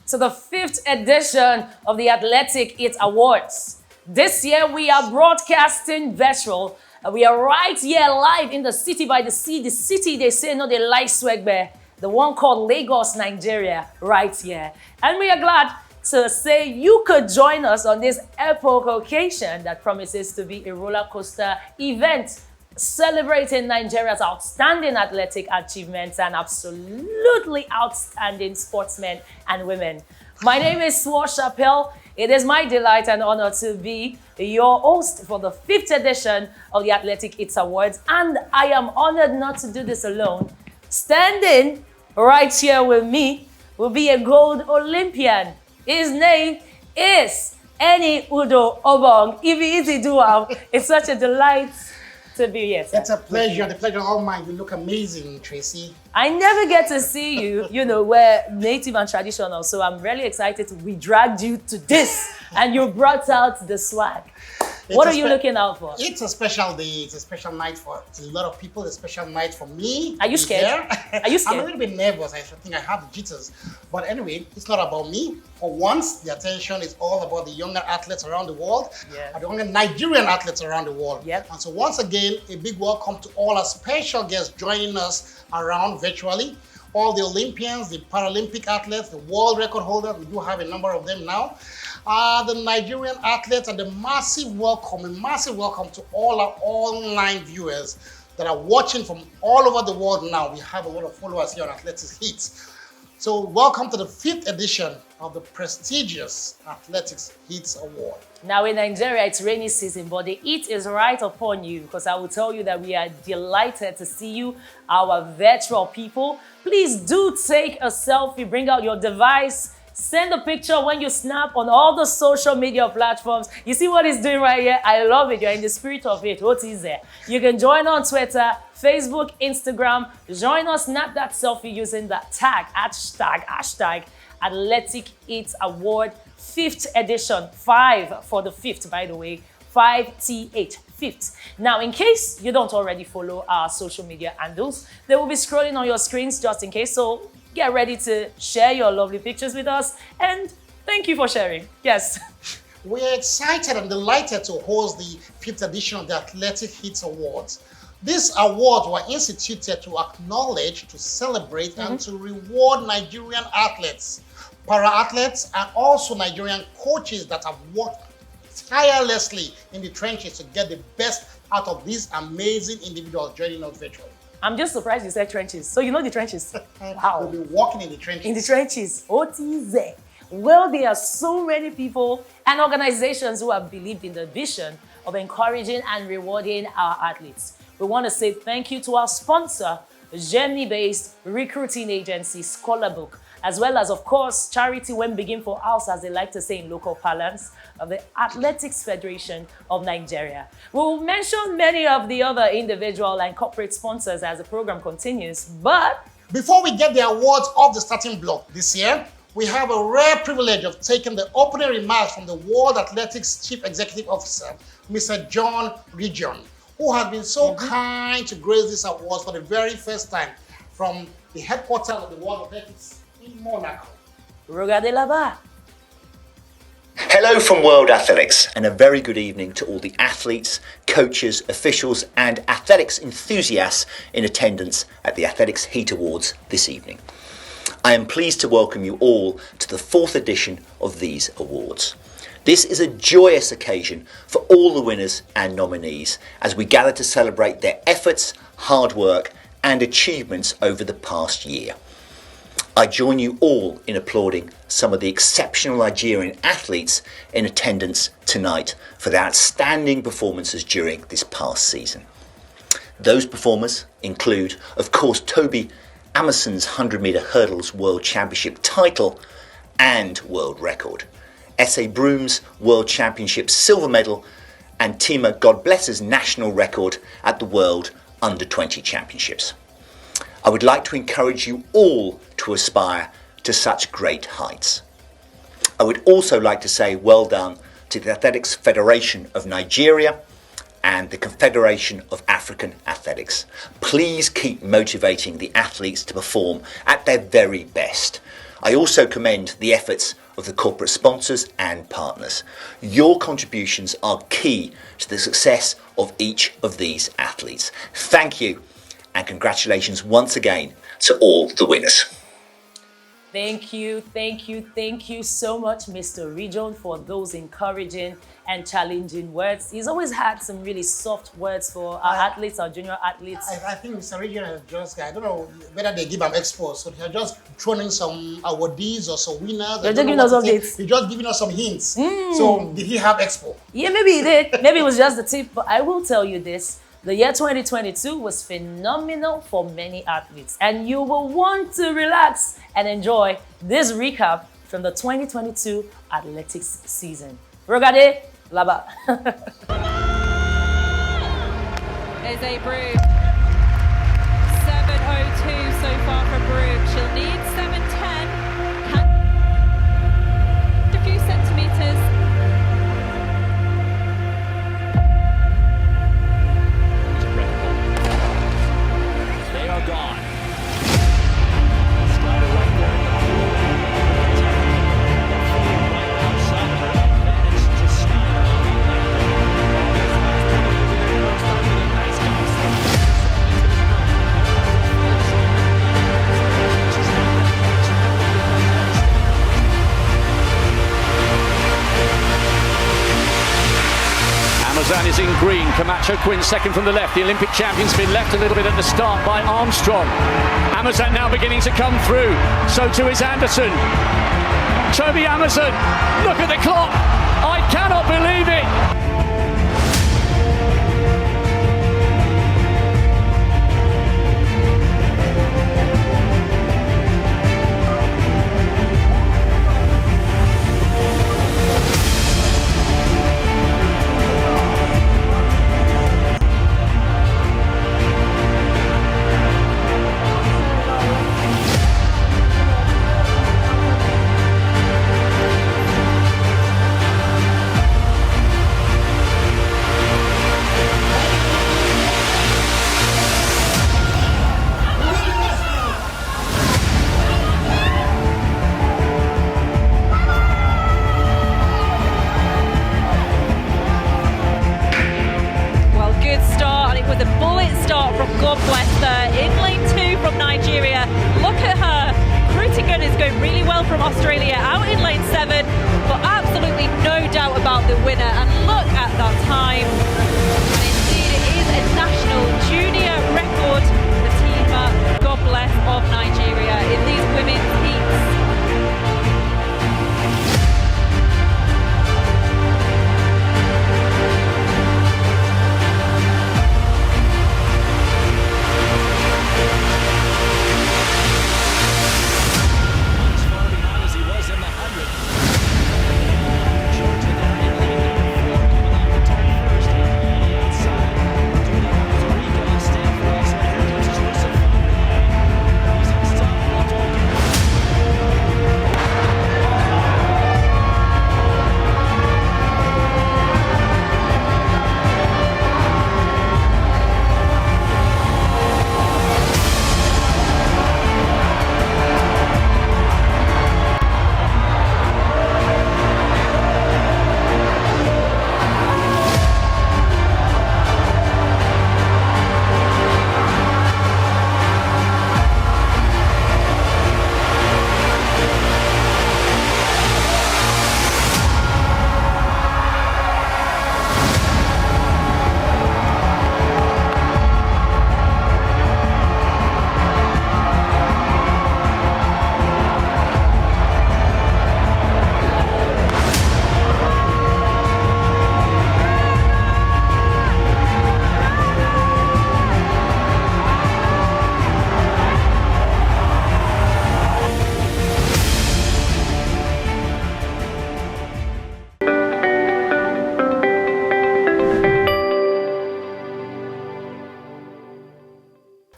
to the 5th edition of the Athletic It Awards. This year we are broadcasting virtual. We are right here live in the city by the sea. The city they say no, they like swag bear. The one called Lagos, Nigeria, right here. And we are glad to say you could join us on this epoch occasion that promises to be a roller coaster event celebrating Nigeria's outstanding athletic achievements and absolutely outstanding sportsmen and women. My name is Swash Chappelle. It is my delight and honor to be your host for the 5th edition of the Athletic It Awards, and I am honored not to do this alone. Standing right here with me will be a gold Olympian. His name is Eni Udo Obong. If he is Duam, it's such a delight to be here. It's a pleasure. The pleasure all mine. You look amazing, Tracy. I never get to see you, we're native and traditional, so I'm really excited. We dragged you to this, and you brought out the swag. What are you looking out for? It's a special day. It's a special night for a lot of people. A special night for me. Are you scared? Are you scared? I'm a little bit nervous. I think I have the jitters. But anyway, it's not about me. For once, the attention is all about the younger athletes around the world, and the younger Nigerian athletes around the world. Yep. And so once again, a big welcome to all our special guests joining us around virtually. All the Olympians, the Paralympic athletes, the world record holders, we do have a number of them now. The Nigerian athletes, and a massive welcome to all our online viewers that are watching from all over the world now. We have a lot of followers here on Athletics Hits. So welcome to the 5th edition of the prestigious Athletics Hits Award. Now in Nigeria, it's rainy season, but the heat is right upon you, because I will tell you that we are delighted to see you, our virtual people. Please do take a selfie, bring out your device, send a picture when you snap on all the social media platforms. You see what he's doing right here? I love it. You're in the spirit of it. What is there? You can join on Twitter, Facebook, Instagram. Join us, snap that selfie using the hashtag Athletic It Award 5th edition. 5 for the 5th, by the way. 5th. 5th. Now, in case you don't already follow our social media handles, they will be scrolling on your screens just in case. So get ready to share your lovely pictures with us, and thank you for sharing. Yes. We're excited and delighted to host the 5th edition of the Athletic Hits Awards. These awards were instituted to acknowledge, to celebrate, and to reward Nigerian athletes, para-athletes, and also Nigerian coaches that have worked tirelessly in the trenches to get the best out of these amazing individuals joining us virtually. I'm just surprised you said trenches. So you know the trenches? Wow. We'll be walking in the trenches. In the trenches. OTZ. Well, there are so many people and organizations who have believed in the vision of encouraging and rewarding our athletes. We want to say thank you to our sponsor, Germany-based recruiting agency Scholarbook, as well as, of course, charity when begin for us, as they like to say in local parlance, of the Athletics Federation of Nigeria. We will mention many of the other individual and corporate sponsors as the program continues, but before we get the awards off the starting block this year, we have a rare privilege of taking the opening remarks from the World Athletics Chief Executive Officer, Mr. John Region, who has been so kind to grace this award for the very first time from the headquarters of the World Athletics in Monaco. Regardez là-bas. Hello from World Athletics, and a very good evening to all the athletes, coaches, officials and athletics enthusiasts in attendance at the Athletics Heat Awards this evening. I am pleased to welcome you all to the 4th edition of these awards. This is a joyous occasion for all the winners and nominees as we gather to celebrate their efforts, hard work and achievements over the past year. I join you all in applauding some of the exceptional Nigerian athletes in attendance tonight for their outstanding performances during this past season. Those performers include, of course, Toby Amerson's 100-metre hurdles World Championship title and world record, S.A. Broom's World Championship silver medal, and Tima Godbless's national record at the World Under-20 Championships. I would like to encourage you all to aspire to such great heights. I would also like to say well done to the Athletics Federation of Nigeria and the Confederation of African Athletics. Please keep motivating the athletes to perform at their very best. I also commend the efforts of the corporate sponsors and partners. Your contributions are key to the success of each of these athletes. Thank you, and congratulations once again to all the winners. Thank you so much, Mr. Region, for those encouraging and challenging words. He's always had some really soft words for our athletes, our junior athletes. I think Mr. Region has just, I don't know whether they give him expo, so they are just throwing in some awardees or some winners. They're just giving us updates. They're just giving us some hints. So did he have expo? Yeah, maybe he did. Maybe it was just the tip, but I will tell you this. The year 2022 was phenomenal for many athletes, and you will want to relax and enjoy this recap from the 2022 athletics season. Rogade, Laba. There's a Brooke. 7:02 so far from Brooke. She'll need 7:10. A few centimetres. They are gone. Amazon is in green. Camacho Quinn second from the left. The Olympic champion's been left a little bit at the start by Armstrong. Amazon now beginning to come through. So too is Anderson. Toby Amazon. Look at the clock. I cannot believe it. God bless her. In lane 2 from Nigeria. Look at her. Krutigan is going really well from Australia. Out in lane 7, but absolutely no doubt about the winner. And look at that time. And indeed, it is a national junior record for Team God bless of Nigeria in these women's heats.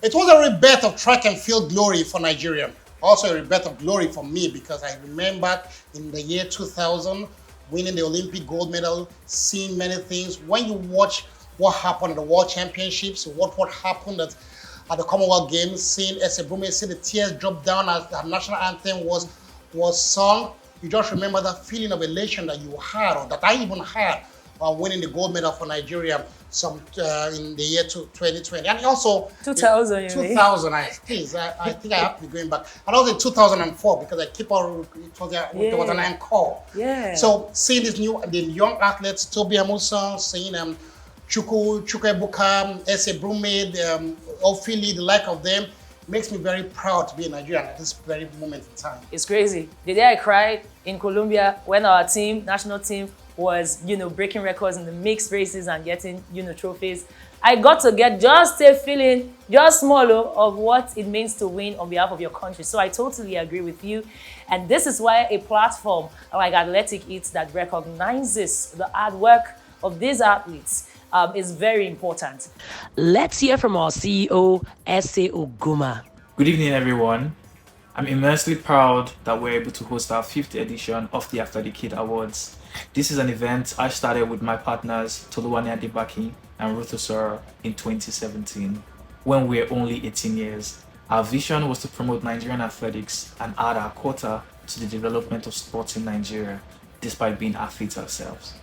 It was a rebirth of track and field glory for Nigeria. Also a rebirth of glory for me because I remember in the year 2000 winning the Olympic gold medal, seeing many things. When you watch what happened at the World Championships, what happened at the Commonwealth Games, seeing Esebrume, see the tears drop down as the national anthem was was sung, you just remember that feeling of elation that you had, or that I even had, winning the gold medal for Nigeria in the year 2020. And also 2000, you mean? 2000, I think I have to be going back. And also in 2004, because I keep on, it was an encore. Yeah. So seeing the young athletes, Toby Amusan, seeing Chukwuebuka, Ese Brumid, Ophili, the like of them, makes me very proud to be a Nigerian at this very moment in time. It's crazy. The day I cried in Colombia when our national team, was, breaking records in the mixed races and getting, trophies. I got to get just a feeling, just small, of what it means to win on behalf of your country. So I totally agree with you. And this is why a platform like Athletic Eats that recognizes the hard work of these athletes is very important. Let's hear from our CEO, Ese Oguma. Good evening, everyone. I'm immensely proud that we're able to host our 5th edition of the Athletic Eats Awards. This is an event I started with my partners Toluwani Adebaki and Ruth Osoro in 2017, when we were only 18 years. Our vision was to promote Nigerian athletics and add our quota to the development of sports in Nigeria, despite being athletes ourselves.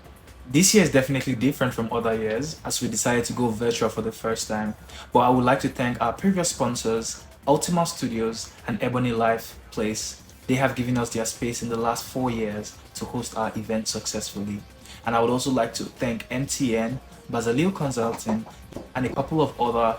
This year is definitely different from other years, as we decided to go virtual for the first time, but I would like to thank our previous sponsors, Ultima Studios and Ebony Life Place. They have given us their space in the last 4 years to host our event successfully. And I would also like to thank MTN, Bazaleo Consulting, and a couple of other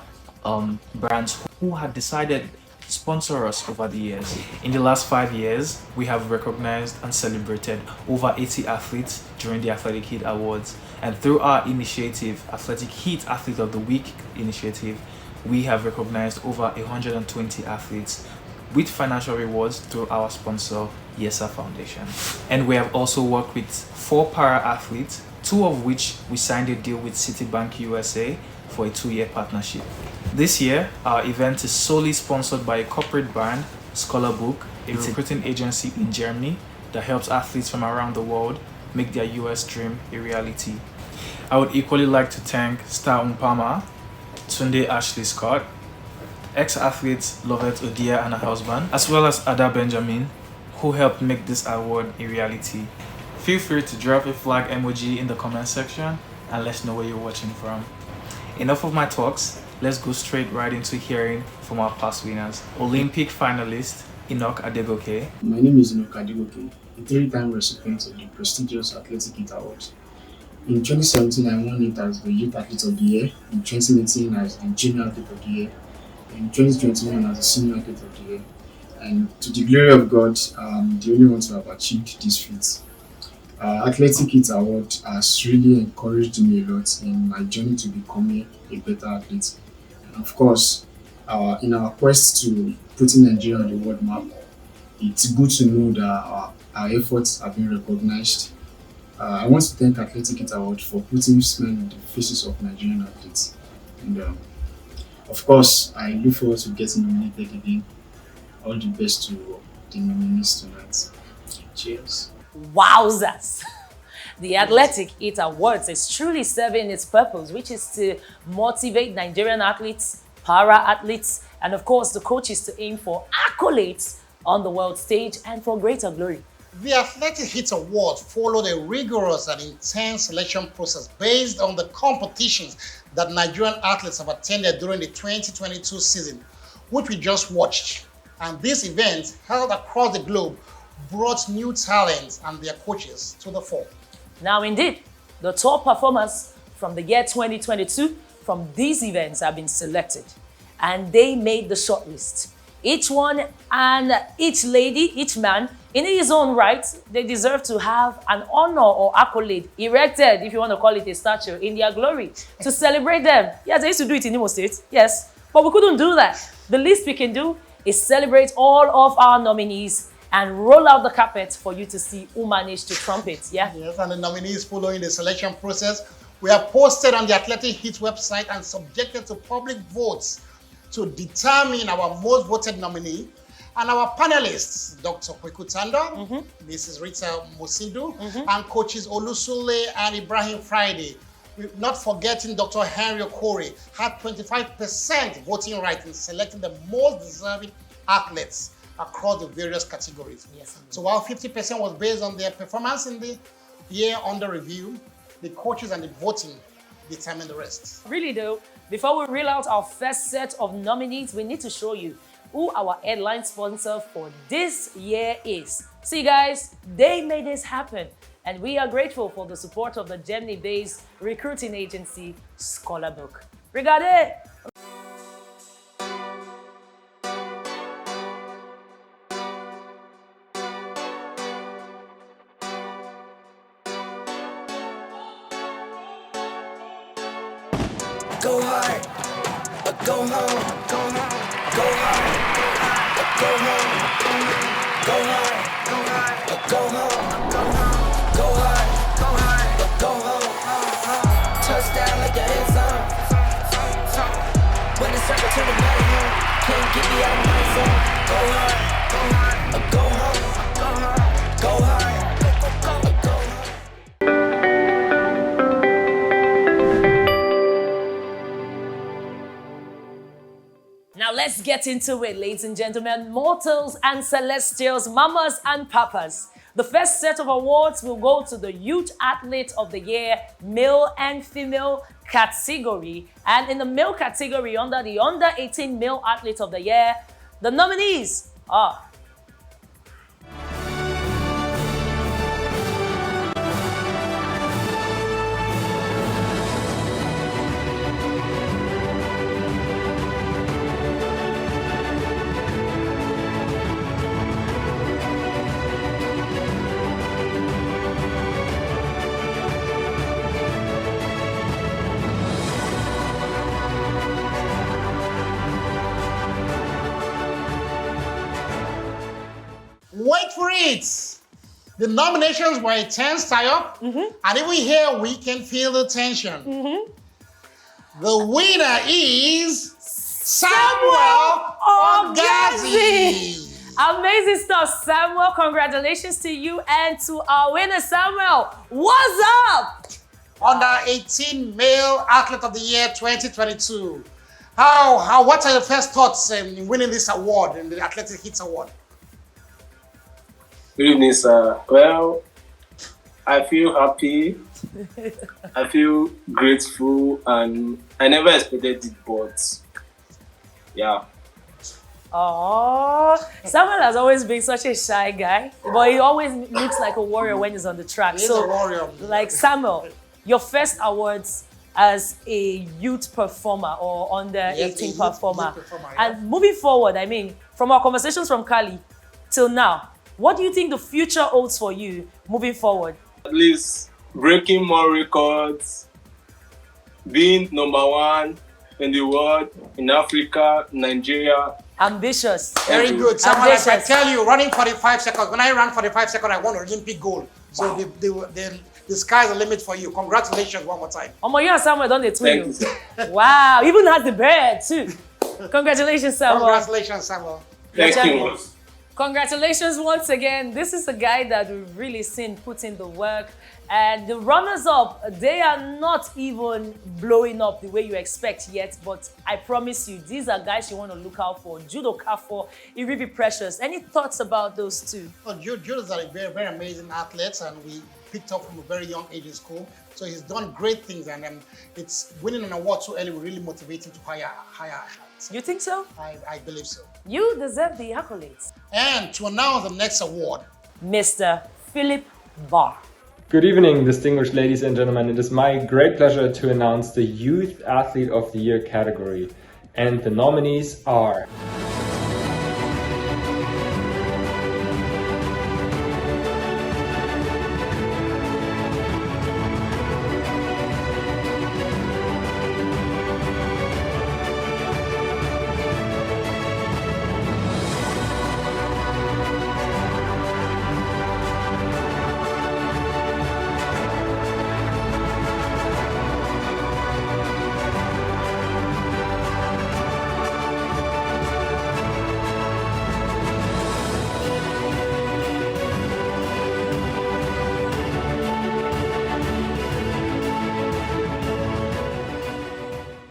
brands who have decided to sponsor us over the years. In the last 5 years, we have recognized and celebrated over 80 athletes during the Athletic Eats Awards. And through our initiative, Athletic Eats Athlete of the Week initiative, we have recognized over 120 athletes with financial rewards through our sponsor, Yesa Foundation. And we have also worked with 4 para-athletes, 2 of which we signed a deal with Citibank USA for a 2-year partnership. This year, our event is solely sponsored by a corporate brand, Scholar Book, a recruiting agency in Germany that helps athletes from around the world make their US dream a reality. I would equally like to thank Star Umpama, Tunde Ashley Scott, ex-athletes Lovett Odia and her husband, as well as Ada Benjamin, who helped make this award a reality. Feel free to drop a flag emoji in the comment section and let us know where you're watching from. Enough of my talks, let's go straight right into hearing from our past winners. Olympic finalist Enoch Adegoke. My name is Enoch Adegoke, a 3-time recipient of the prestigious Athletic Eats Awards. In 2017, I won it as the Youth Athlete of the Year, in 2018 as the Junior Athlete of the Year, in 2021 as the Senior Athlete of the Year. And to the glory of God, the only one to have achieved this feat. Athletic Eats Award has really encouraged me a lot in my journey to becoming a better athlete. And of course, in our quest to putting Nigeria on the world map, it's good to know that our efforts have been recognized. I want to thank Athletic Eats Award for putting smile on the faces of Nigerian athletes. And of course, I look forward to getting nominated again. All the best to the nominees tonight. Cheers. Wowzers! The Athletic Eats Awards is truly serving its purpose, which is to motivate Nigerian athletes, para-athletes, and of course the coaches to aim for accolades on the world stage and for greater glory. The Athletic Eats Award followed a rigorous and intense selection process based on the competitions that Nigerian athletes have attended during the 2022 season, which we just watched. And this event, held across the globe, brought new talents and their coaches to the fore. Now indeed, the top performers from the year 2022 from these events have been selected, and they made the shortlist. Each one and each lady, each man, in his own right, they deserve to have an honor or accolade erected, if you want to call it a statue, in their glory, to celebrate them. Yes, they used to do it in Imo State, yes, but we couldn't do that. The least we can do is celebrate all of our nominees and roll out the carpet for you to see who managed to trump it, yeah? Yes, and the nominees following the selection process were posted on the Athletic Eats website and subjected to public votes to determine our most voted nominee. And our panelists, Dr. Kweku Tando, Mrs. Rita Musidu, and coaches Olusule and Ibrahim Friday. Not forgetting Dr. Henry Okori had 25% voting right in selecting the most deserving athletes across the various categories. Yes, So while 50% was based on their performance in the year under review, the coaches and the voting determine the rest. Really though, before we reel out our first set of nominees, we need to show you who our headline sponsor for this year is. See guys, they made this happen, and we are grateful for the support of the Germany-based recruiting agency Scholarbook. Regardez! Go hard, or go home, go home, go hard, or go home, go hard, or go home, go hard, or go home. Touchdown like the end zone. When the circle to the money home, can't get me out of my zone. Go hard, or go home, go hard, or go home. Now let's get into it, ladies and gentlemen, mortals and celestials, mamas and papas. The first set of awards will go to the Youth Athlete of the Year, male and female category. And in the male category, under the Under 18 Male Athlete of the Year, the nominees are Wait for it! The nominations were a tense tie-up, and even here we can feel the tension. The winner is Samuel Ogazi. amazing stuff, Samuel. Congratulations to you and to our winner, Samuel. What's up? Under 18 Male Athlete of the Year 2022. What are your first thoughts in winning this award, in the Athletic Hits Award? Good evening, sir. Well, I feel happy. I feel grateful, and I never expected it, but yeah. Oh, Samuel has always been such a shy guy, but he always looks like a warrior when he's on the track. He's a warrior. Like Samuel, your first awards as a youth performer or under 18 performer. And moving forward, I mean, from our conversations from Cali till now, what do you think the future holds for you moving forward? At least breaking more records, being #1 in the world, in Africa, Nigeria. Ambitious. Very good. Samuel, like I Ambitious. tell you, running 45 seconds. When I ran 45 seconds, I won an Olympic gold. So the sky's the limit for you. Congratulations one more time. Oh my God, Samuel done the Thank twin. you, sir. Wow, even has the beard too. Congratulations, Samuel. Congratulations, Samuel. Thank champion. you. Congratulations once again. This is a guy that we've really seen put in the work. And the runners-up, they are not even blowing up the way you expect yet. But I promise you, these are guys you want to look out for. Judo Kafo, Iribi Precious. Any thoughts about those two? Well, Judas are a very, very amazing athletes, and we picked up from a very young age in school. So he's done great things, and it's winning an award so early will really motivate him to higher heights. You think so? I believe so. You deserve the accolades. And to announce the next award, Mr. Philip Barr. Good evening, distinguished ladies and gentlemen. It is my great pleasure to announce the Youth Athlete of the Year category. And the nominees are...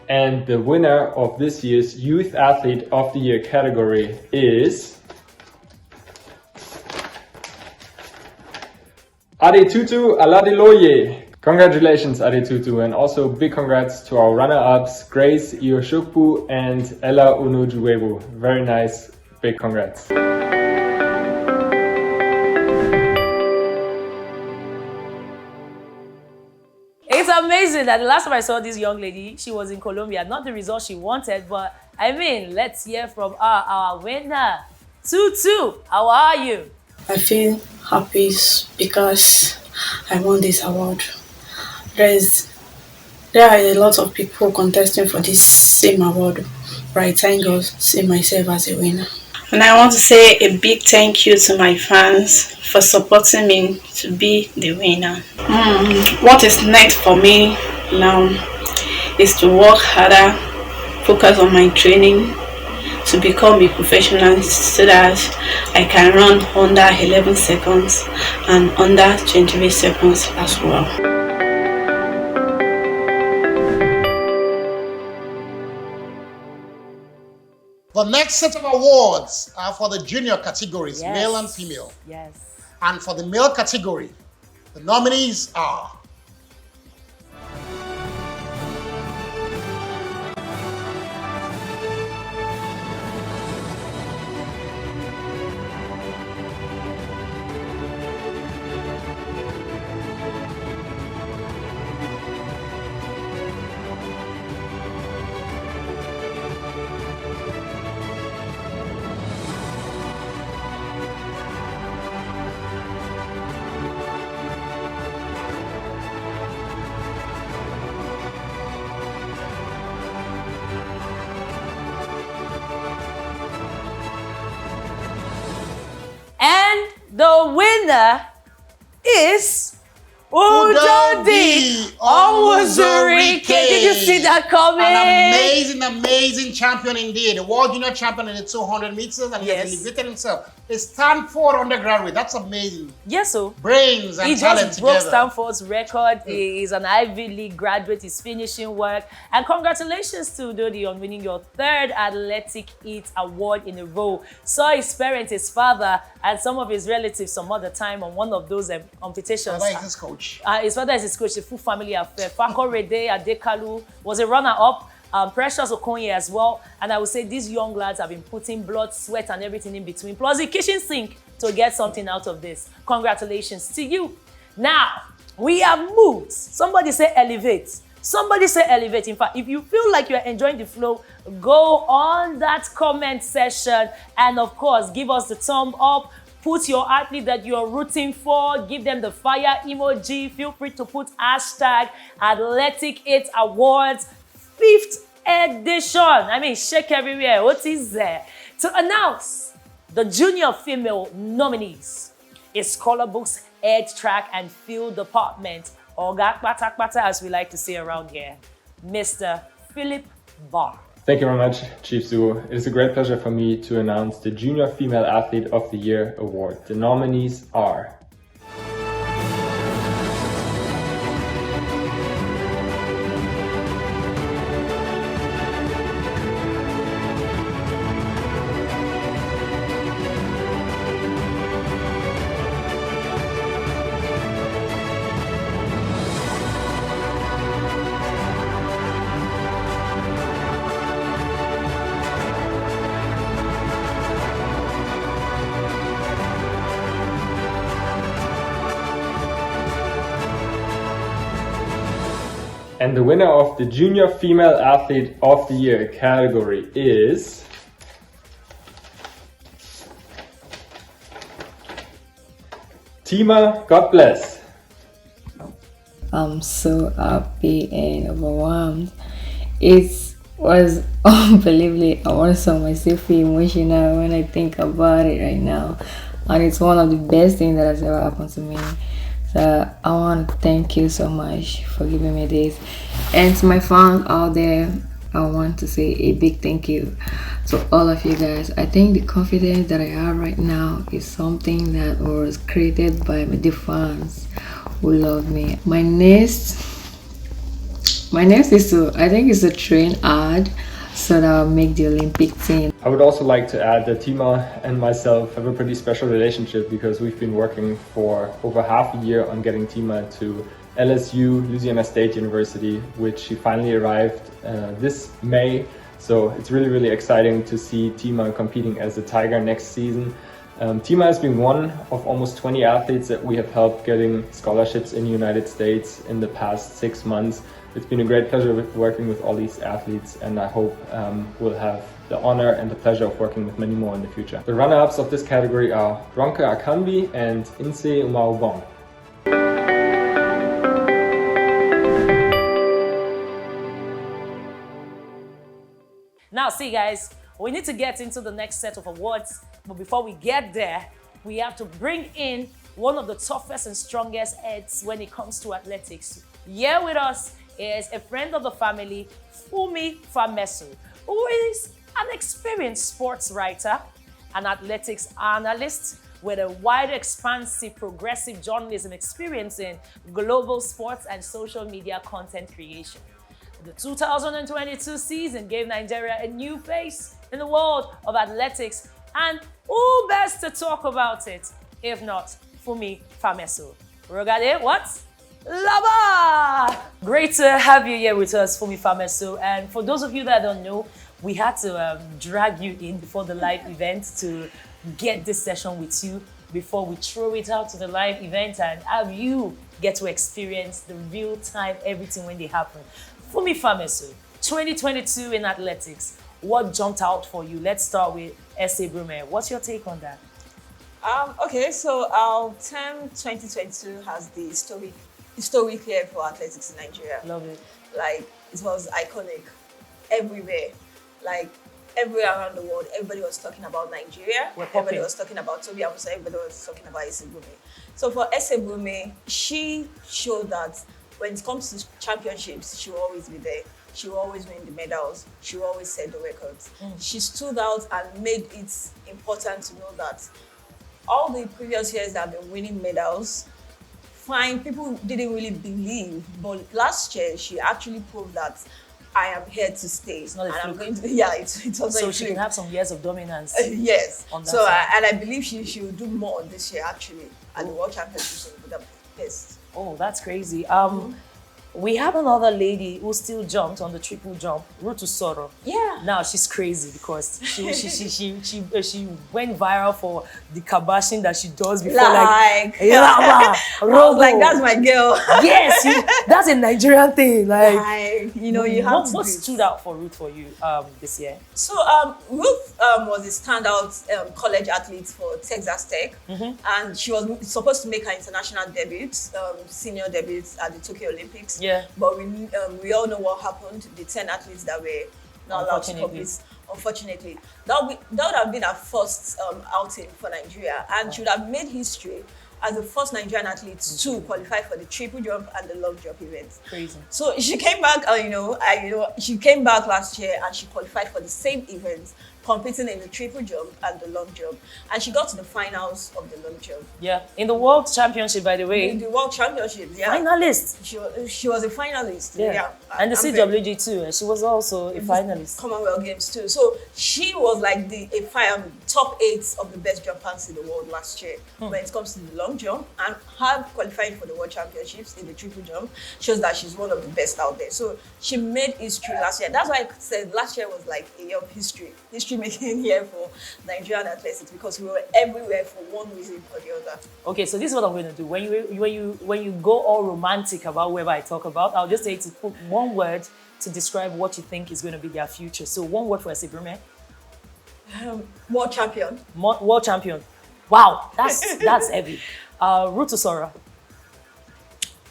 And the winner of this year's Youth Athlete of the Year category is Adetutu Aladeloye. Congratulations, Adetutu, and also big congrats to our runner-ups, Grace Ioshukwu and Ella Unujuwebu. Very nice, big congrats. It's amazing that the last time I saw this young lady, she was in Colombia. Not the result she wanted, but I mean, let's hear from our winner. Tutu, how are you? I feel happy because I won this award. There are a lot of people contesting for this same award, but I thank God to see myself as a winner. And I want to say a big thank you to my fans for supporting me to be the winner. What is next for me now is to work harder, focus on my training, to become a professional so that I can run under 11 seconds and under 28 seconds as well. The next set of awards are for the junior categories, Yes. male and female. Yes. And for the male category, the nominees are And the winner is Udodi Onwuzurike. Did you see that coming? an amazing champion indeed. The world junior champion in the 200 meters, and he has Yes. elevated himself. A Stanford undergraduate. That's amazing. Yes, so Brains and he talent just broke together. Stanford's record. He is an Ivy League graduate. He's finishing work. And congratulations to Udodi on winning your third Athletic Eat Award in a row. Saw his parents, his father, and some of his relatives some other time on one of those competitions. Father is his coach. His father is his coach, the full family affair. Fakorede Adekalu was a runner-up. Precious Okonye as well. And I would say these young lads have been putting blood, sweat, and everything in between, plus the kitchen sink to get something out of this. Congratulations to you. Now, we have moved. Somebody say elevate. Somebody say elevate. In fact, if you feel like you're enjoying the flow, go on that comment section and, of course, give us the thumb up. Put your athlete that you're rooting for, give them the fire emoji. Feel free to put hashtag Athletic 8 Awards 5th edition. I mean, shake everywhere. What is there? To announce the junior female nominees is Color Books, Edge Track, and Field Department, or Pata, as we like to say around here, Mr. Philip Barr. Thank you very much, Chief Zu. It is a great pleasure for me to announce the Junior Female Athlete of the Year award. The nominees are and the winner of the Junior Female Athlete of the Year category is Tima, God bless. I'm so happy and overwhelmed. It was unbelievably, I want to sound myself emotional when I think about it right now. And it's one of the best things that has ever happened to me. So I want to thank you so much for giving me this. And to my fans out there, I want to say a big thank you to all of you guys. I think the confidence that I have right now is something that was created by the fans who love me. My next is to, I think, is to train hard so that I'll make the Olympic team. I would also like to add that Tima and myself have a pretty special relationship because we've been working for over half a year on getting Tima to LSU, Louisiana State University, which she finally arrived this May. So it's really, really exciting to see Tima competing as a Tiger next season. Tima has been one of almost 20 athletes that we have helped getting scholarships in the United States in the past 6 months. It's been a great pleasure working with all these athletes, and I hope we'll have the honor and the pleasure of working with many more in the future. The runner-ups of this category are Ronke Akanbi and Inse Umaubong. Now, see guys, we need to get into the next set of awards, but before we get there, we have to bring in one of the toughest and strongest heads when it comes to athletics. Here with us is a friend of the family, Fumi Fameso, who is an experienced sports writer, an athletics analyst with a wide, expansive, progressive journalism experience in global sports and social media content creation. The 2022 season gave Nigeria a new face in the world of athletics, and who best to talk about it if not Fumi Fameso? Regardez what? Laba! Great to have you here with us, Fumi Fameso. And for those of you that don't know, we had to drag you in before the live event to get this session with you before we throw it out to the live event and have you get to experience the real time everything when they happen. Fumi Fameso, 2022 in athletics, what jumped out for you? Let's start with S.A. Brume. What's your take on that? Okay, so our term 2022 has the historic year for athletics in Nigeria. Love it. Like, it was iconic everywhere. Like, everywhere around the world, everybody was talking about Nigeria. Everybody was talking about Tobi Amusan. Everybody was talking about S.A. Brume. So for S.A. Brume, she showed that when it comes to championships, she will always be there. She will always win the medals. She will always set the records. She stood out and made it important to know that all the previous years that have been winning medals, fine, people didn't really believe. But last year, she actually proved that I am here to stay. It's not a fluke. I'm going to, yeah, it's also so a she fluke. can have some years of dominance. Yes. On that so, side. and I believe she will do more this year, actually, at the World Championships in Budapest. Oh, that's crazy. We have another lady who still jumped on the triple jump, Ruth Usoro. Yeah. Now she's crazy because she went viral for the kabashing that she does before, I Robo. was like, that's my girl. Yes, that's a Nigerian thing. Like, you have what stood out for Ruth for you this year? So Ruth was a standout college athlete for Texas Tech, and she was supposed to make her international debut, senior debut at the Tokyo Olympics. Yeah. But we all know what happened. The 10 athletes that were not allowed to compete. Unfortunately, that would have been her first outing for Nigeria, and she would have made history as the first Nigerian athlete to qualify for the triple jump and the long jump events. Crazy. So she came back, she came back last year and she qualified for the same events, competing in the triple jump and the long jump, and she got to the finals of the long jump. Yeah, in the World Championship, by the way. In the World Championship, yeah. Finalist. She was a finalist. Yeah. And the CWG too. And she was also a finalist. Commonwealth Games too. So she was like the top 8 of the best jumpers in the world last year when it comes to the long jump, and her qualifying for the World Championships in the triple jump shows that she's one of the best out there. So she made history last year. That's why I said last year was like a year of history making here for Nigerian athletics, because we were everywhere for one reason or the other. Okay, so this is what I'm going to do. When you go all romantic about whoever I talk about, I'll just say to put one word to describe what you think is going to be their future. So one word for S.A. Brume. World champion. World champion. Wow, that's heavy. Ruth Usoro.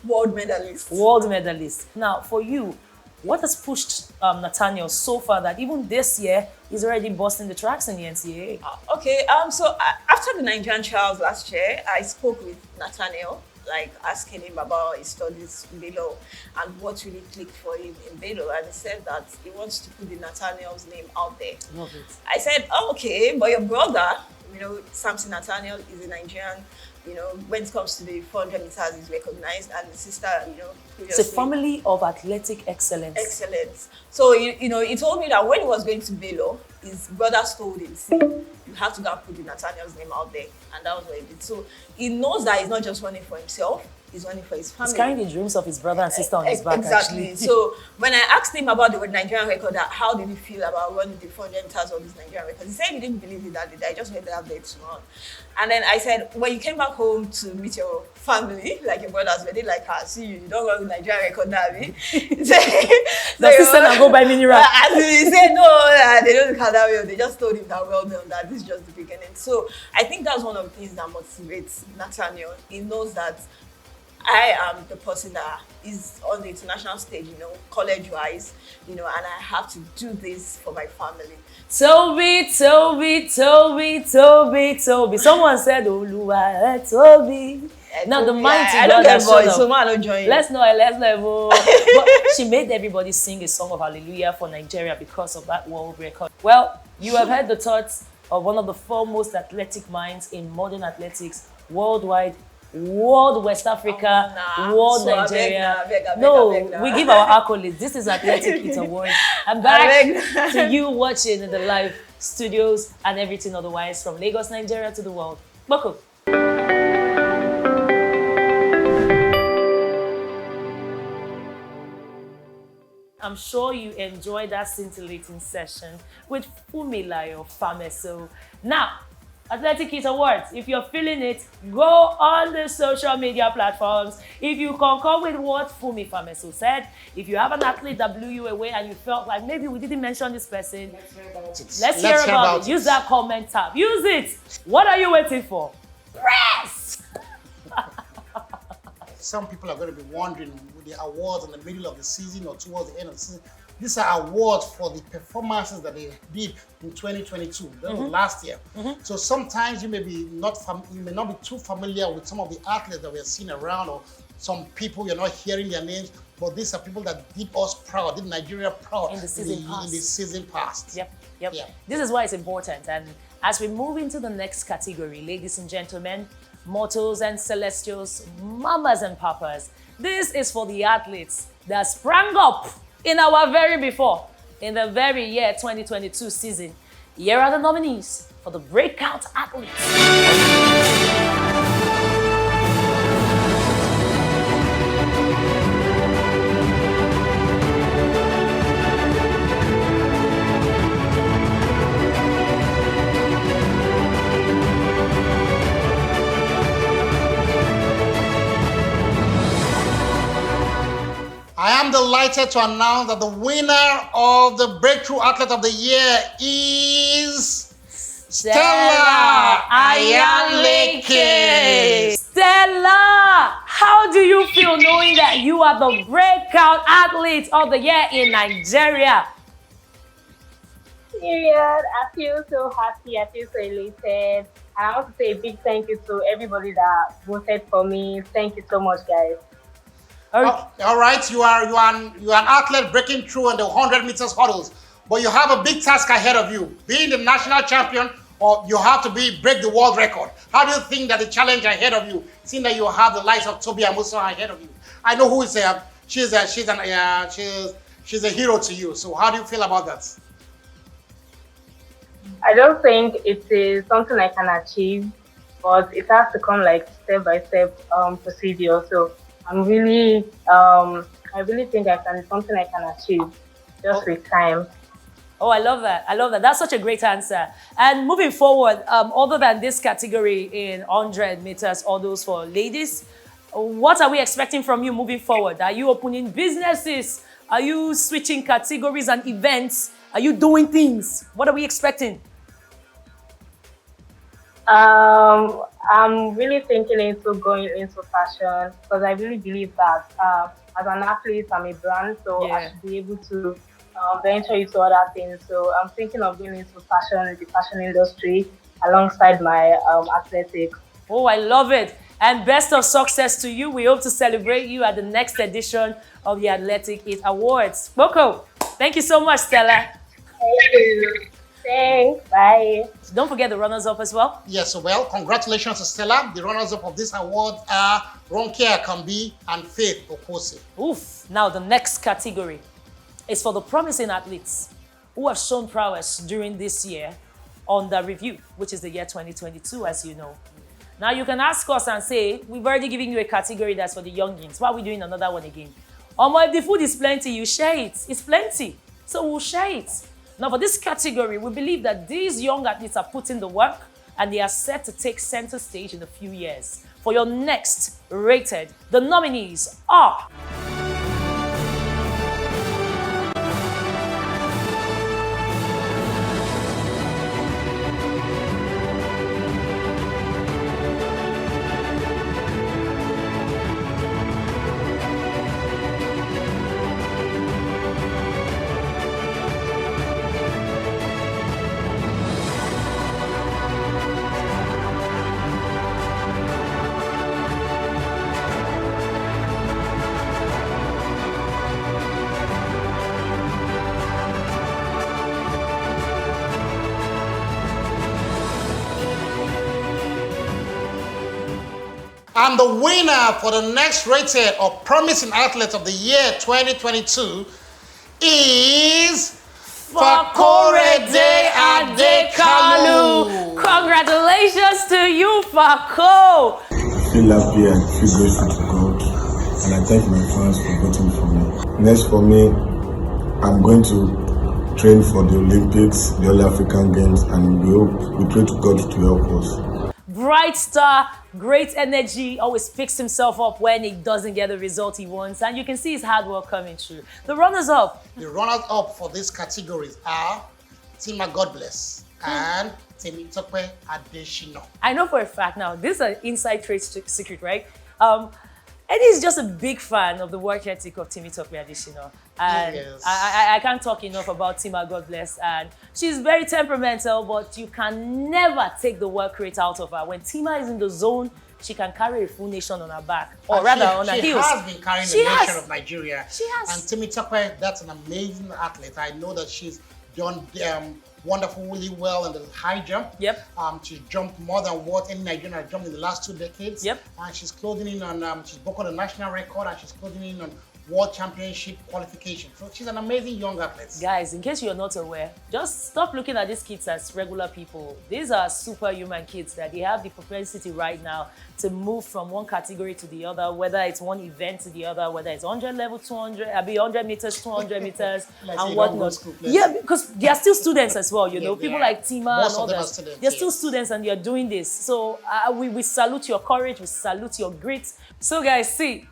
World medalist. World medalist. Now, for you, what has pushed Nathaniel so far that even this year he's already busting the tracks in the NCAA? Okay, so after the Nigerian trials last year, I spoke with Nathaniel, like asking him about his studies in Baylor and what really clicked for him in Baylor, and he said that he wants to put the Nathaniel's name out there. Love it. I said, oh, okay, but your brother, Samson Nathaniel, is a Nigerian when it comes to the 400 meters, is recognized, and the sister, It's previously. a family of athletic excellence. Excellent. So, he told me that when he was going to Baylor, his brothers told him, see, you have to go and put the Nathaniel's name out there. And that was what he did. So, he knows that he's not just running for himself, he's running for his family. He's carrying the dreams of his brother and sister on his back, Exactly. actually. So, when I asked him about the Nigerian record, how did he feel about running the 400 meters of this Nigerian record? He said he didn't believe it that day. I just went out there to run. And then I said, when you came back home to meet your family, like your brothers, were they like, see you don't run the Nigerian record now, eh? The sister now go buy mini rap. And he said, no, they don't look at that way. They just told him that, well done, that this is just the beginning. So I think that's one of the things that motivates Nathaniel. He knows that I am the person that is on the international stage, college-wise, and I have to do this for my family. Toby. Someone said, Oluwa, Toby. Now the mighty I God don't get has shown voice, up. so man, I don't join. Let's know. But she made everybody sing a song of hallelujah for Nigeria because of that world record. Well, you have heard the thoughts of one of the foremost athletic minds in modern athletics worldwide, world West Africa, world So Nigeria. I beg. We give our accolades. This is Athletic Hit Awards. I'm back to you watching in the live studios and everything otherwise from Lagos, Nigeria to the world. Boko. I'm sure you enjoyed that scintillating session with Fumilayo Fameso. Now, Athletic Hit Awards, if you're feeling it, go on the social media platforms. If you concur with what Fumi Fameso said, if you have an athlete that blew you away and you felt like maybe we didn't mention this person, let's hear about it. Use that comment tab. Use it. What are you waiting for? Press! Some people are going to be wondering with the awards in the middle of the season or towards the end of the season. These are awards for the performances that they did in 2022, that was last year. So sometimes you may not be too familiar with some of the athletes that we are seeing around, or some people you're not hearing their names, but these are people that did us proud, did Nigeria proud in the season past. Yep. This is why it's important. And as we move into the next category, ladies and gentlemen, mortals and celestials, mamas and papas, this is for the athletes that sprang up in our in the very year 2022 season. Here are the nominees for the breakout athletes. I am delighted to announce that the winner of the Breakthrough Athlete of the Year is Stella Ayanleke. Stella, how do you feel knowing that you are the breakout athlete of the year in Nigeria? Period. I feel so happy. I feel so elated. I want to say a big thank you to everybody that voted for me. Thank you so much, guys. All right, you are an athlete breaking through in the 100 meters hurdles, but you have a big task ahead of you. Being the national champion, or you have to break the world record. How do you think that the challenge ahead of you, seeing that you have the likes of Toby Amusan ahead of you? I know who is she's a hero to you. So how do you feel about that? I don't think it is something I can achieve, but it has to come like step-by-step procedure. So I really think it's something I can achieve just with time. Oh, I love that. That's such a great answer. And moving forward, other than this category in 100 meters hurdles for ladies, what are we expecting from you moving forward? Are you opening businesses? Are you switching categories and events? Are you doing things? What are we expecting? I'm really thinking into going into fashion because I really believe that as an athlete, I'm a brand, so I should be able to venture into other things. So I'm thinking of going into fashion, the fashion industry, alongside my athletics. Oh, I love it. And best of success to you. We hope to celebrate you at the next edition of the Athletic Hit Awards. Boko, thank you so much, Stella. Thank you. Thanks. Bye. Don't forget the runners-up as well. Yes, well, congratulations to Stella. The runners-up of this award are Ronke Akambi and Faith Okose. Oof. Now the next category is for the promising athletes who have shown prowess during this year under review, which is the year 2022, as you know. Now you can ask us and say, we've already given you a category that's for the youngins. Why are we doing another one again? If the food is plenty, you share it. It's plenty, so we'll share it. Now for this category, we believe that these young athletes are putting the work and they are set to take center stage in a few years. For your next rated, the nominees are... And the winner for the next rated or promising athlete of the year 2022 is Fakorede Adekalu. Congratulations to you, Fako. I feel happy and feel grateful to God, and I thank my fans for voting for me. Next for me, I'm going to train for the Olympics, the All African Games, and we pray to God to help us. Bright star, great energy, always picks himself up when he doesn't get the result he wants, and you can see his hard work coming through. The runners-up. The runners-up for these categories are Tima God Bless and Temitope Adeshino. I know for a fact now, this is an inside trade secret, right? Eddie is just a big fan of the work ethic of Temitope Adeshino. And Yes. I can't talk enough about Tima, God bless. And she's very temperamental, but you can never take the work rate out of her. When Tima is in the zone, she can carry a full nation on her back, or rather on her heels. She has been carrying the nation of Nigeria. She has. And Temitope, that's an amazing athlete. I know that she's done wonderfully well in the high jump. Yep. She jumped more than what any Nigerian has jumped in the last 2 decades. Yep. And she's closing in on, she's broken the national record, and she's closing in on World Championship qualification. So she's an amazing young athlete. Guys, in case you're not aware, just stop looking at these kids as regular people. These are superhuman kids that they have the propensity right now to move from one category to the other, whether it's one event to the other, whether it's 100 level, 200, 100 meters, 200 meters, and whatnot. Yeah, because they are still students as well, you know. People like Tima Most and of them are others, students, they're still students and they're doing this. So we salute your courage, we salute your grit. So guys, see,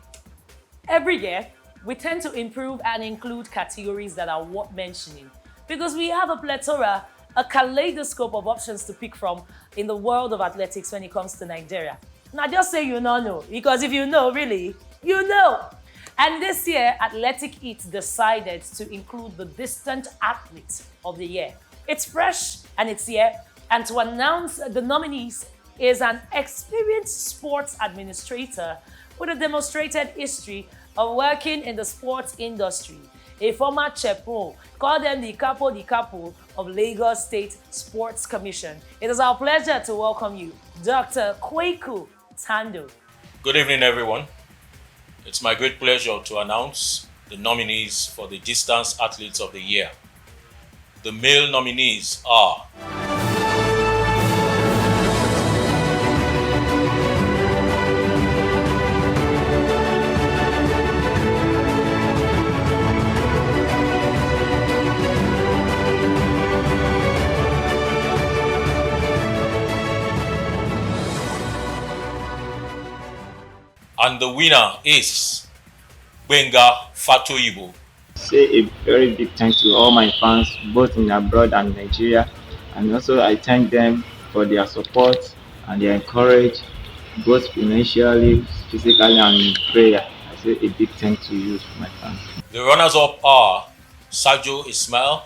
every year, we tend to improve and include categories that are worth mentioning because we have a plethora, a kaleidoscope of options to pick from in the world of athletics when it comes to Nigeria. Now just say you don't know, because if you know, really, you know. And this year, Athletic Eats decided to include the distant athlete of the year. It's fresh and it's here, and to announce the nominees is an experienced sports administrator with a demonstrated history of working in the sports industry, a former Chepo, call them the capo of Lagos State Sports Commission. It is our pleasure to welcome you, Dr. Kweku Tando. Good evening, everyone. It's my great pleasure to announce the nominees for the Distance Athletes of the Year. The male nominees are and the winner is Benga Fatoyibo. Say a very big thanks to all my fans, both in abroad and Nigeria, and also I thank them for their support and their encouragement, both financially, physically, and in prayer. I say a big thanks to you, my fans. The runners-up are Sajo Ismail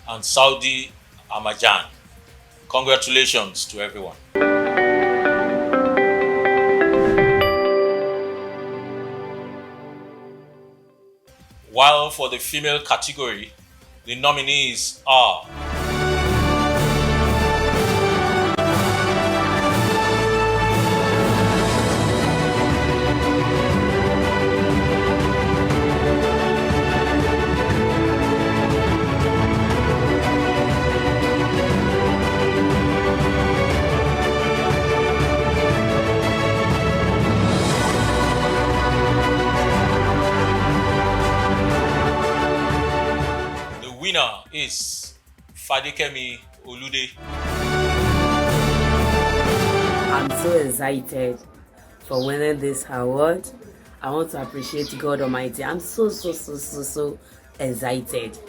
and Saudi Amajan. Congratulations to everyone. While for the female category, the nominees are winner is Fadikemi Olude. I'm so excited for winning this award. I want to appreciate God Almighty. I'm so excited.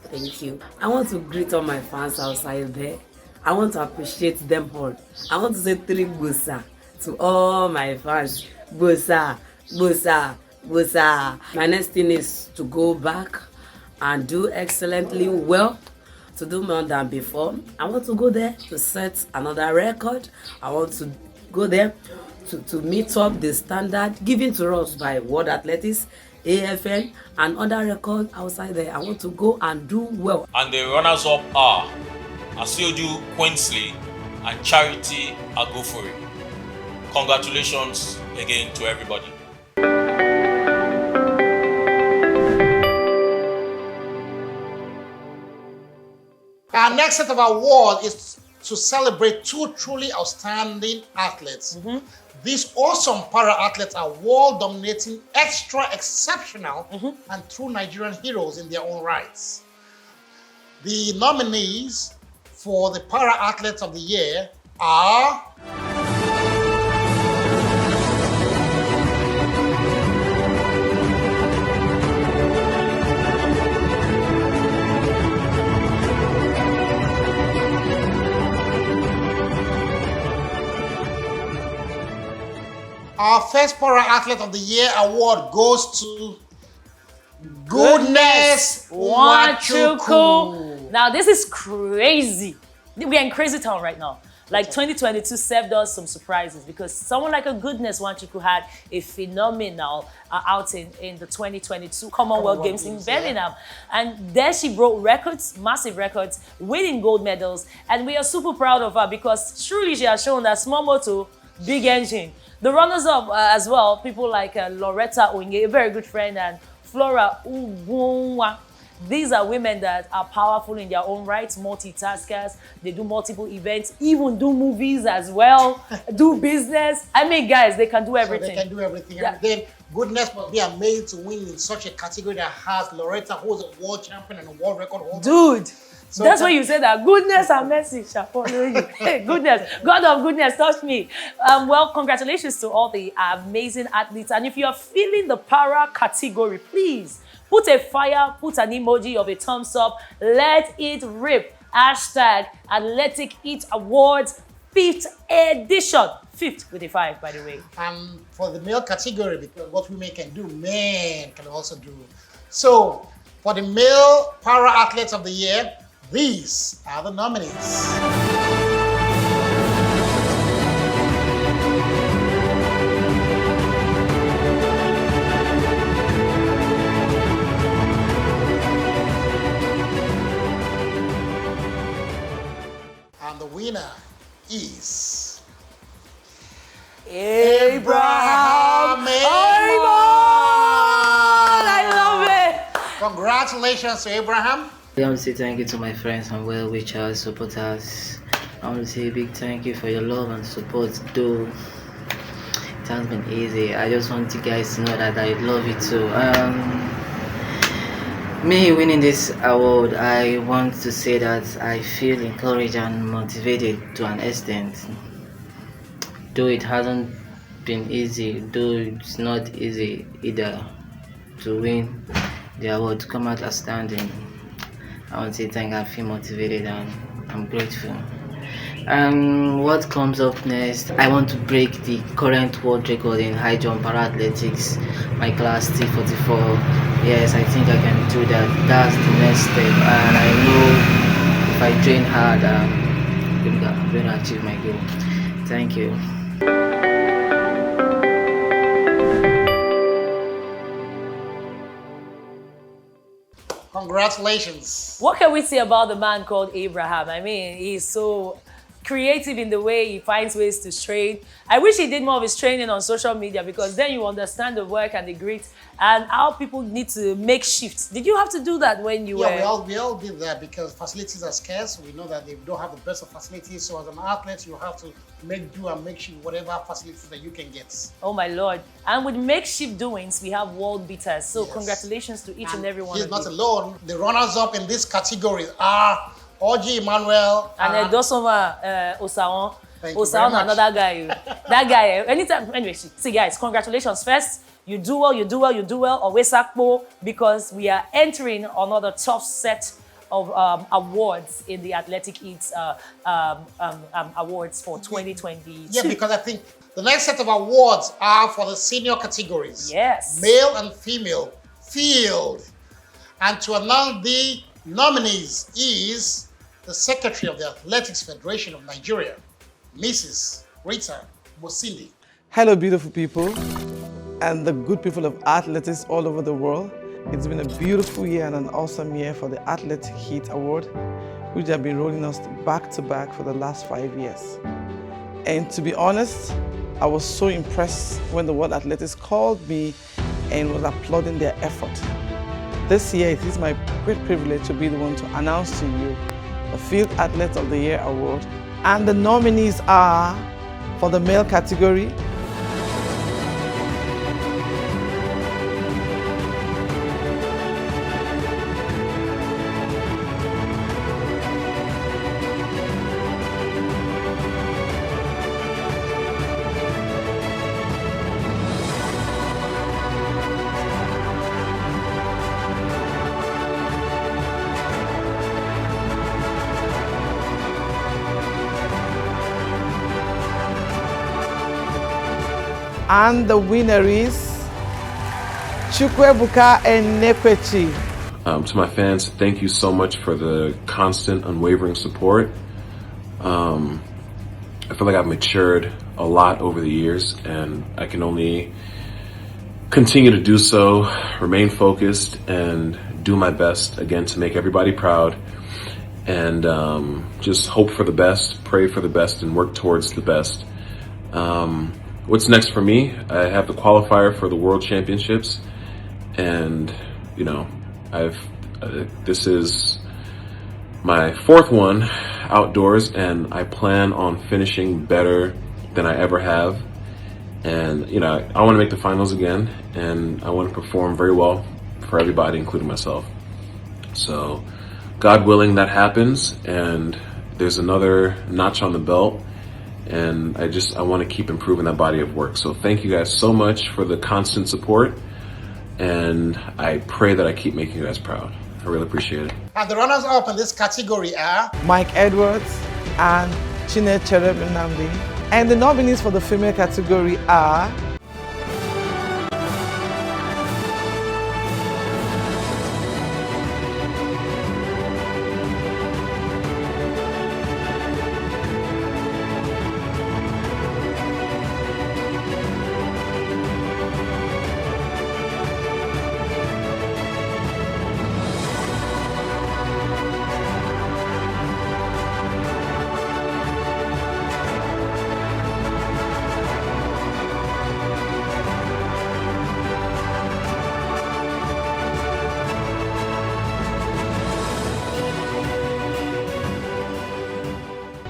Thank you. I want to greet all my fans outside there. I want to appreciate them all. I want to say 3 Busa to all my fans. Busa, Busa, Busa. My next thing is to go back and do excellently well, to do more than before. I want to go there to set another record. I want to go there to meet up the standard given to us by World Athletics, AFN, and other records outside there. I want to go and do well. And the runners-up are Asiodu Quinsley and Charity Agofori. Congratulations again to everybody. Our next set of awards is to celebrate 2 truly outstanding athletes. These awesome para-athletes are world-dominating, extra exceptional, and true Nigerian heroes in their own rights. The nominees for the para-athletes of the year are... Our first para-athlete of the year award goes to Goodness Nwachukwu. Now this is crazy. We are in crazy town right now. Like 2022 served us some surprises because someone like a Goodness Nwachukwu had a phenomenal outing in the 2022 Commonwealth Games in Birmingham. And there she broke records, massive records, winning gold medals. And we are super proud of her because truly she has shown that small motor, big engine. The runners-up as well, people like Loretta Onye, a very good friend, and Flora Ugunwa. These are women that are powerful in their own rights, multitaskers. They do multiple events, even do movies as well, do business. I mean, guys, they can do everything. So they can do everything. Yeah. And then Goodness must be amazed to win in such a category that has Loretta, who is a world champion and a world record holder. Dude. So that's why you say that goodness and mercy shall follow you. Hey, goodness, God of goodness, touch me. Well, congratulations to all the amazing athletes. And if you are feeling the para category, please put a fire, put an emoji of a thumbs up. Let it rip. Hashtag Athletic Heat Awards 5th edition. 5th with a 5, by the way. And for the male category, because what women can do, men can also do. So for the male para athletes of the year, these are the nominees. And the winner is Abraham Amon. I love it. Congratulations to Abraham. I want to say thank you to my friends and well-wishers, supporters. I want to say a big thank you for your love and support, though it has been easy. I just want you guys to know that I love you too. Me winning this award, I want to say that I feel encouraged and motivated to an extent. Though it hasn't been easy, though it's not easy either to win the award, to come out outstanding. I want to say thank you, I feel motivated and I'm grateful. What comes up next? I want to break the current world record in high jump para athletics, my class T44. Yes, I think I can do that. That's the next step, and I know if I train hard, I'm going to achieve my goal. Thank you. Congratulations. What can we say about the man called Abraham? I mean, he's so creative in the way he finds ways to train. I wish he did more of his training on social media, because then you understand the work and the grit and how people need to make shifts. Did you have to do that when you were? Yeah, we all did that because facilities are scarce. We know that they don't have the best of facilities. So as an athlete, you have to make do and make shift whatever facilities that you can get. Oh my Lord. And with makeshift doings, we have world beaters. So congratulations to each and every one of you. He's not alone. The runners-up in this category are Orji Emmanuel and Dosoma Osaon. Osaon, another guy. That guy, anytime. Anyway, see guys, congratulations. First, you do well, you do well, you do well. Owesakpo, because we are entering another tough set of awards in the Athletic Heat awards for 2022. Yeah, because I think the next set of awards are for the senior categories. Yes. Male and female field. And to announce the nominees is the Secretary of the Athletics Federation of Nigeria, Mrs. Rita Bosindi. Hello, beautiful people, and the good people of athletics all over the world. It's been a beautiful year and an awesome year for the Athletic Heat Award, which have been rolling us back to back for the last 5 years. And to be honest, I was so impressed when the World Athletics called me and was applauding their effort. This year, it is my great privilege to be the one to announce to you the Field Athlete of the Year Award. And the nominees are, for the male category, and the winner is Chukwuebuka Enekwechi. To my fans, thank you so much for the constant, unwavering support. I feel like I've matured a lot over the years, and I can only continue to do so, remain focused, and do my best, again, to make everybody proud. And just hope for the best, pray for the best, and work towards the best. What's next for me? I have the qualifier for the World Championships, and you know, this is my 4th one outdoors, and I plan on finishing better than I ever have. And you know, I want to make the finals again, and I want to perform very well for everybody, including myself. So, God willing, that happens, and there's another notch on the belt. And I want to keep improving that body of work. So thank you guys so much for the constant support. And I pray that I keep making you guys proud. I really appreciate it. And the runners-up in this category are Mike Edwards and Chinechere Nnamdi. And the nominees for the female category are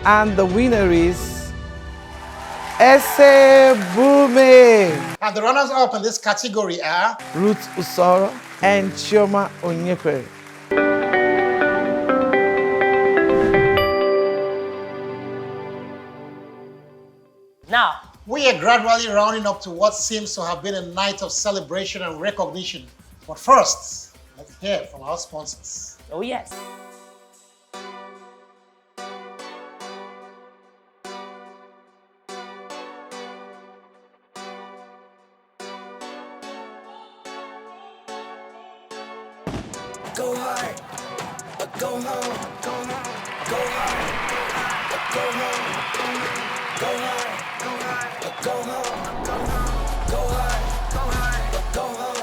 and the winner is Ese Bume. And the runners-up in this category are Ruth Usoro and Chioma Onyekwere. Now, we are gradually rounding up to what seems to have been a night of celebration and recognition. But first, let's hear from our sponsors. Oh yes. Go hard, or go home. Go hard, or go home. Go hard, or go home. Go hard, or go home.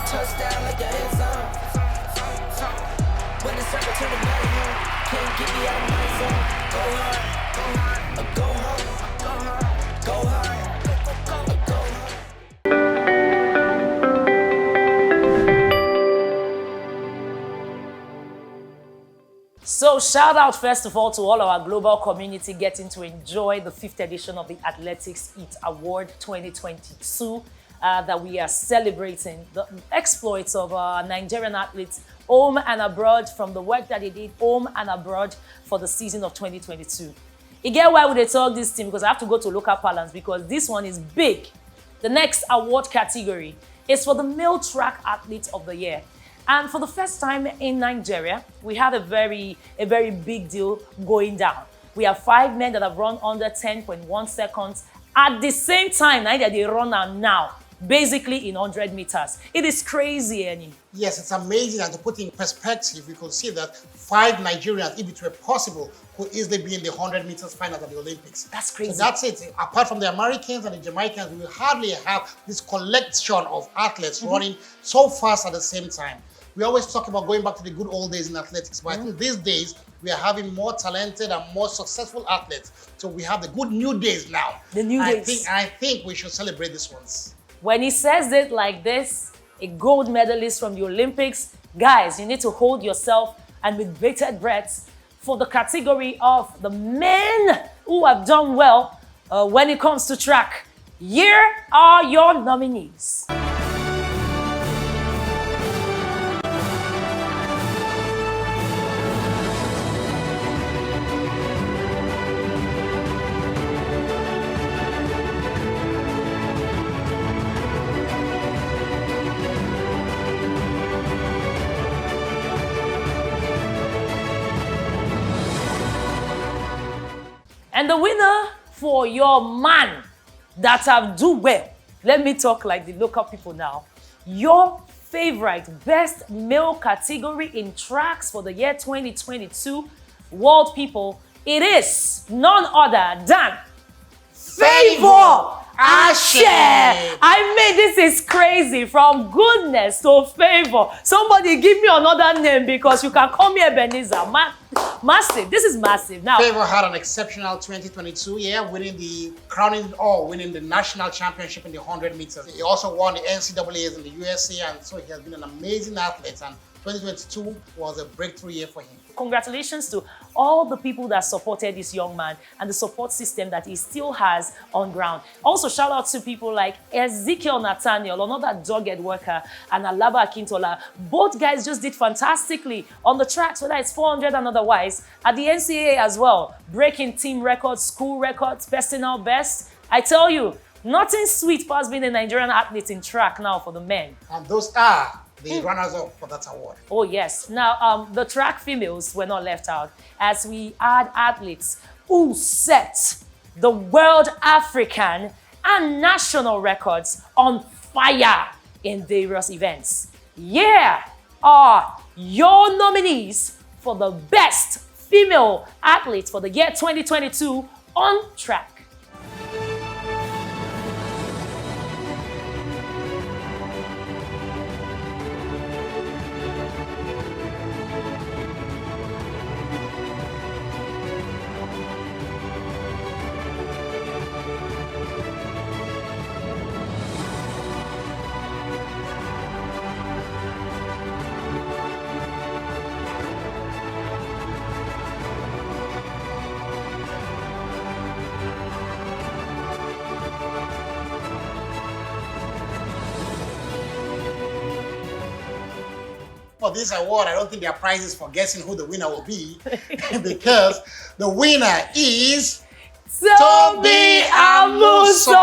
Touchdown like the end zone. When the circle to the money home, can't get me out of my zone. Go hard. So shout out first of all to all our global community getting to enjoy the 5th edition of the Athletics Eat Award 2022 that we are celebrating the exploits of our Nigerian athletes home and abroad from the work that they did home and abroad for the season of 2022. Again, why would they talk this team? Because I have to go to local parlance because this one is big. The next award category is for the male track athlete of the year. And for the first time in Nigeria, we have a very big deal going down. We have 5 men that have run under 10.1 seconds at the same time that they run now, basically in 100 meters. It is crazy, Annie. Yes, it's amazing. And to put in perspective, we could see that 5 Nigerians, if it were possible, could easily be in the 100 meters final at the Olympics. That's crazy. So that's it. Apart from the Americans and the Jamaicans, we will hardly have this collection of athletes running so fast at the same time. We always talk about going back to the good old days in athletics, but I think these days we are having more talented and more successful athletes. So we have the good new days now. The new days. I think we should celebrate these ones. When he says it like this, a gold medalist from the Olympics, guys, you need to hold yourself and with bated breath for the category of the men who have done well when it comes to track. Here are your nominees. And the winner for your man that have do well, let me talk like the local people now. Your favorite best male category in tracks for the year 2022, world people, it is none other than Favor Ashe. I mean, this is crazy. From goodness to favor. Somebody give me another name because you can call me Ebenezer. Massive. This is massive. Now, Favor had an exceptional 2022 year, winning the national championship in the 100 meters. He also won the NCAAs in the USA, and so he has been an amazing athlete. And 2022 was a breakthrough year for him. Congratulations to all the people that supported this young man and the support system that he still has on ground. Also, shout out to people like Ezekiel Nathaniel, another dogged worker, and Alaba Akintola. Both guys just did fantastically on the tracks, whether it's 400 and otherwise, at the NCAA as well, breaking team records, school records, personal best. I tell you, nothing sweet past being a Nigerian athlete in track now for the men. And those are the runners-up for that award. Oh, yes. Now, the track females were not left out as we had athletes who set the world, African, and national records on fire in various events. Here are your nominees for the best female athletes for the year 2022 on track. For this award, I don't think there are prizes for guessing who the winner will be because the winner is Tobi Amusan!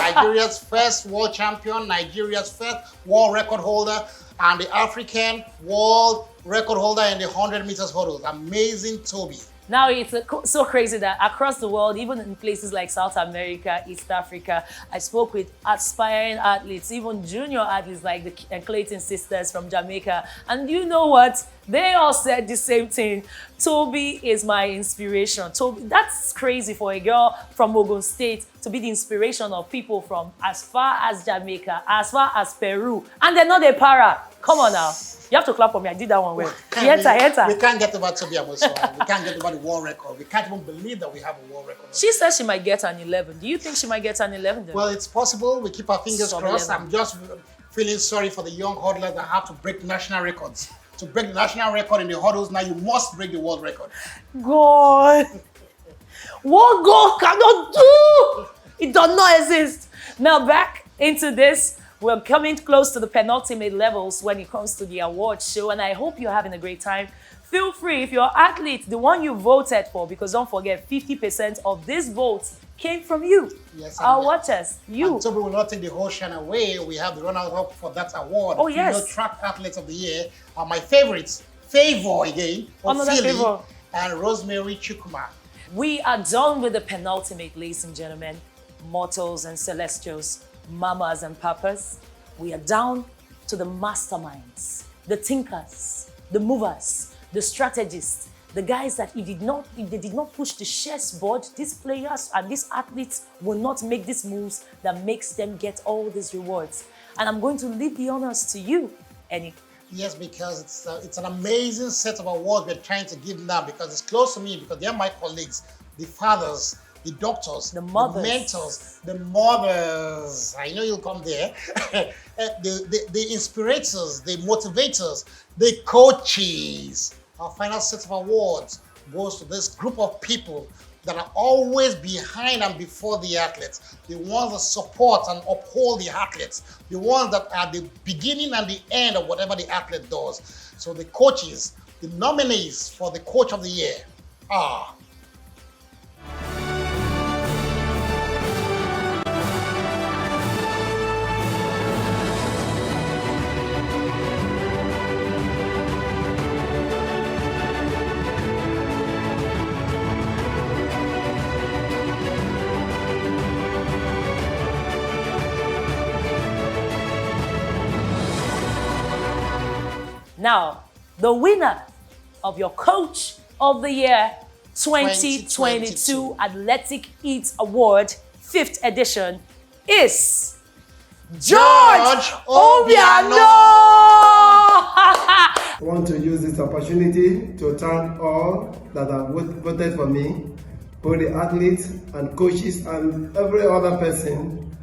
Nigeria's first world champion, Nigeria's first world record holder, and the African world record holder in the 100 meters hurdles. Amazing Tobi. Now it's so crazy that across the world, even in places like South America, East Africa, I spoke with aspiring athletes, even junior athletes like the Clayton sisters from Jamaica. And you know what? They all said the same thing. Tobi is my inspiration. Tobi, that's crazy for a girl from Ogun State to be the inspiration of people from as far as Jamaica, as far as Peru. And they're not a para. Come on now. You have to clap for me. I did that one well. We can't get over Tobi Amusan. We can't get over the world record. We can't even believe that we have a world record. She says she might get an 11. Do you think she might get an 11 then? Well, it's possible. We keep our fingers crossed. I'm just feeling sorry for the young hurdlers that have to break national records to break the national record in the hurdles. Now you must break the world record. God, what God cannot do, it does not exist. Now back into this. We're coming close to the penultimate levels when it comes to the award show, and I hope you're having a great time. Feel free, if you're an athlete, the one you voted for, because don't forget, 50% of this vote came from you, yes, our watchers, you. And so we will not take the whole shine away. We have the runner-up for that award. Oh, yes. Female Track Athletes of the Year are my favorites. Favor again, Another Philly, Favor. and Rosemary Chukuma. We are done with the penultimate, ladies and gentlemen, mortals and celestials, mamas and papas. We are down to the masterminds, the thinkers, the movers, the strategists, the guys that if they did not push the chessboard, these players and these athletes will not make these moves that makes them get all these rewards. And I'm going to leave the honors to you, Eni. Yes, because it's an amazing set of awards we're trying to give now, because it's close to me, because they're my colleagues, the fathers, the doctors, the mothers, the mentors, the mothers. I know you'll come there. the inspirators, the motivators, the coaches. Our final set of awards goes to this group of people that are always behind and before the athletes, the ones that support and uphold the athletes, the ones that are the beginning and the end of whatever the athlete does. So the coaches, the nominees for the Coach of the Year are Now, the winner of your Coach of the Year 2022 Athletic Eats Award 5th edition is George Obiano! I want to use this opportunity to thank all that have voted for me, both the athletes and coaches and every other person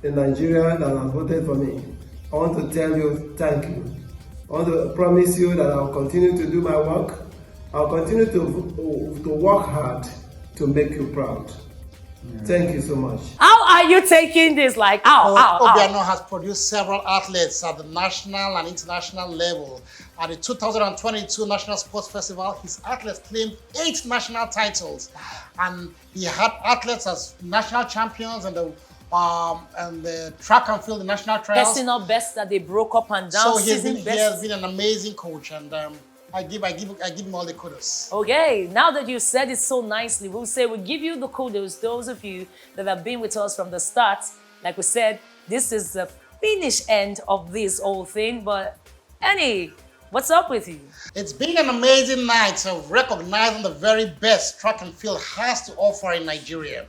in Nigeria that has voted for me. I want to tell you thank you. I want to promise you that I'll continue to do my work. I'll continue to work hard to make you proud. Thank you so much. How are you taking this? Like, Obiano has produced several athletes at the national and international level. At the 2022 National Sports Festival, his athletes claimed 8 national titles. And he had athletes as national champions and the track and field, the national trials. Personal best that they broke up and down. So he has been an amazing coach, and I give him all the kudos. Okay, now that you said it so nicely, we'll give you the kudos, those of you that have been with us from the start. Like we said, this is the finish end of this whole thing. But Eni, what's up with you? It's been an amazing night of recognizing the very best track and field has to offer in Nigeria.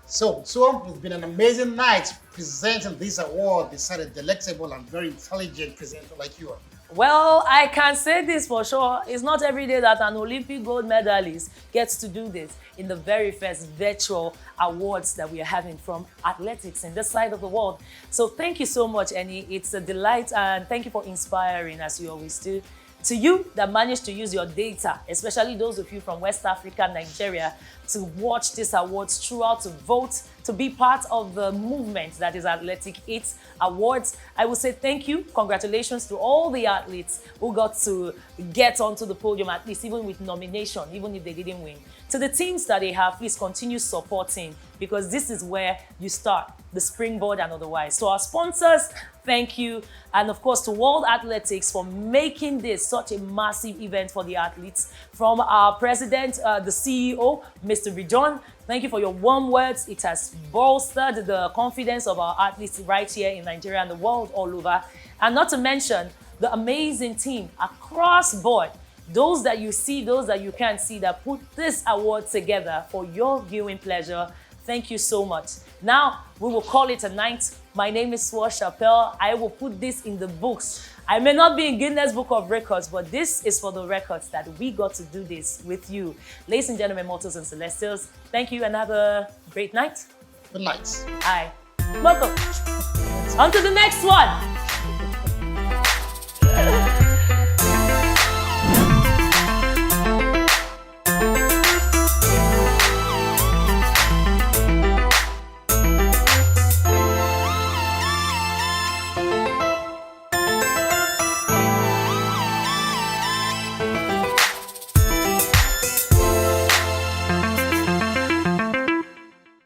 So it's been an amazing night presenting this award beside a delectable and very intelligent presenter like you are. Well, I can say this for sure. It's not every day that an Olympic gold medalist gets to do this in the very first virtual awards that we are having from athletics in this side of the world. So thank you so much, Eni. It's a delight, and thank you for inspiring, as you always do. To you that managed to use your data, especially those of you from West Africa, Nigeria, to watch these awards throughout, to vote, to be part of the movement that is Athletic Eats Awards, I will say thank you. Congratulations to all the athletes who got to get onto the podium, at least even with nomination, even if they didn't win. To the teams that they have, please continue supporting, because this is where you start, the springboard and otherwise. To our sponsors, thank you. And of course, to World Athletics for making this such a massive event for the athletes. From our president, the CEO, Mr. Bijon, thank you for your warm words. It has bolstered the confidence of our athletes right here in Nigeria and the world all over. And not to mention the amazing team across board, those that you see, those that you can't see, that put this award together for your viewing pleasure. Thank you so much. Now, we will call it a night. My name is Swash Chappelle. I will put this in the books. I may not be in Guinness Book of Records, but this is for the records that we got to do this with you. Ladies and gentlemen, mortals and celestials, thank you and have a great night. Good night. Hi. Welcome. On to the next one.